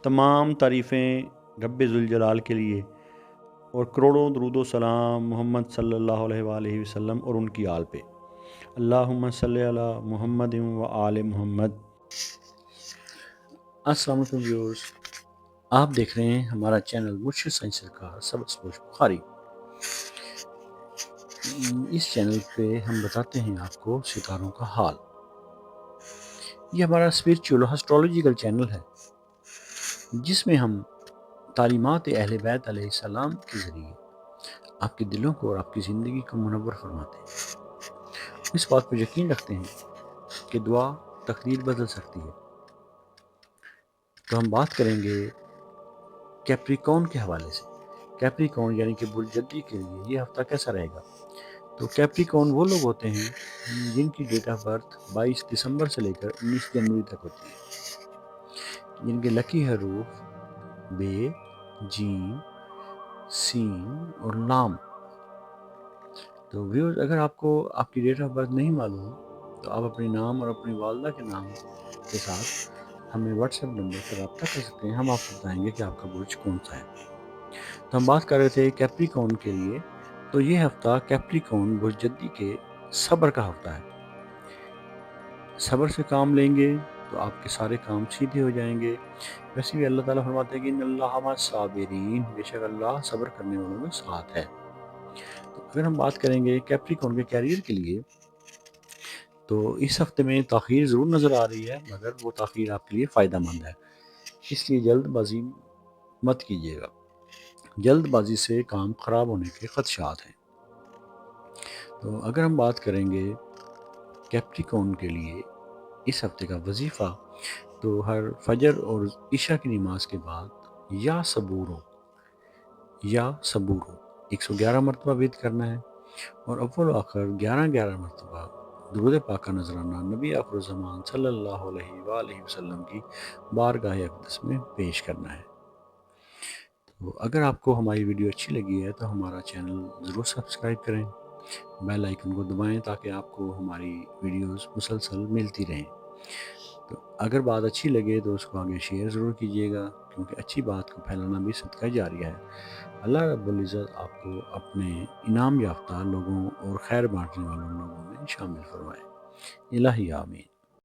تمام تعریفیں رب ذوالجلال کے لیے، اور کروڑوں درود و سلام محمد صلی اللہ علیہ وآلہ وسلم اور ان کی آل پہ۔ اللہم صلی علی محمد و آل محمد۔ السلام علیکم ویورز، آپ دیکھ رہے ہیں ہمارا چینل مرشد سائنس سرکار سبق پوش بخاری۔ اس چینل پہ ہم بتاتے ہیں آپ کو ستاروں کا حال۔ یہ ہمارا اسپرچول اسٹرولوجیکل چینل ہے، جس میں ہم تعلیمات اہل بیت علیہ السلام کے ذریعے آپ کے دلوں کو اور آپ کی زندگی کو منور فرماتے ہیں۔ اس بات پر یقین رکھتے ہیں کہ دعا تقدیر بدل سکتی ہے۔ تو ہم بات کریں گے کیپریکون کے حوالے سے۔ کیپریکون یعنی کہ برج جدی کے لیے یہ ہفتہ کیسا رہے گا؟ تو کیپریکون وہ لوگ ہوتے ہیں جن کی ڈیٹ آف برتھ 22 دسمبر سے لے کر 19 جنوری تک ہوتی ہے، جن کے لکی حروف بے، جیم، سین اور لام۔ تو ویورز، اگر آپ کو آپ کی ڈیٹ آف برتھ نہیں معلوم تو آپ اپنے نام اور اپنی والدہ کے نام کے ساتھ ہمیں واٹس ایپ نمبر پر رابطہ کر سکتے ہیں۔ ہم آپ کو بتائیں گے کہ آپ کا برج کون سا ہے۔ تو ہم بات کر رہے تھے کیپریکون کے لیے۔ تو یہ ہفتہ کیپریکون برج جدی کے صبر کا ہفتہ ہے۔ صبر سے کام لیں گے تو آپ کے سارے کام سیدھے ہو جائیں گے۔ ویسے بھی اللہ تعالیٰ فرماتے ہیں کہ ان اللہ مع الصابرین، بے شک اللہ صبر کرنے والوں میں ساتھ ہے۔ تو اگر ہم بات کریں گے کیپریکون کے کیریئر کے لیے، تو اس ہفتے میں تاخیر ضرور نظر آ رہی ہے، مگر وہ تاخیر آپ کے لیے فائدہ مند ہے، اس لیے جلد بازی مت کیجیے گا۔ جلد بازی سے کام خراب ہونے کے خدشات ہیں۔ تو اگر ہم بات کریں گے کیپریکون کے لیے اس ہفتے کا وظیفہ، تو ہر فجر اور عشاء کی نماز کے بعد یا صبورو 111 مرتبہ وید کرنا ہے، اور اول و آخر 11 مرتبہ درود پاک کا نذرانہ نبی آخر الزمان صلی اللہ علیہ وآلہ وسلم کی بارگاہ اقدس میں پیش کرنا ہے۔ تو اگر آپ کو ہماری ویڈیو اچھی لگی ہے تو ہمارا چینل ضرور سبسکرائب کریں، بیل آئیکن کو دبائیں تاکہ آپ کو ہماری ویڈیوز مسلسل ملتی رہیں۔ تو اگر بات اچھی لگے تو اس کو آگے شیئر ضرور کیجیے گا، کیونکہ اچھی بات کو پھیلانا بھی صدقہ جاریہ ہے۔ اللہ رب العزت آپ کو اپنے انعام یافتہ لوگوں اور خیر بانٹنے والوں لوگوں میں شامل فرمائے۔ الہی آمین۔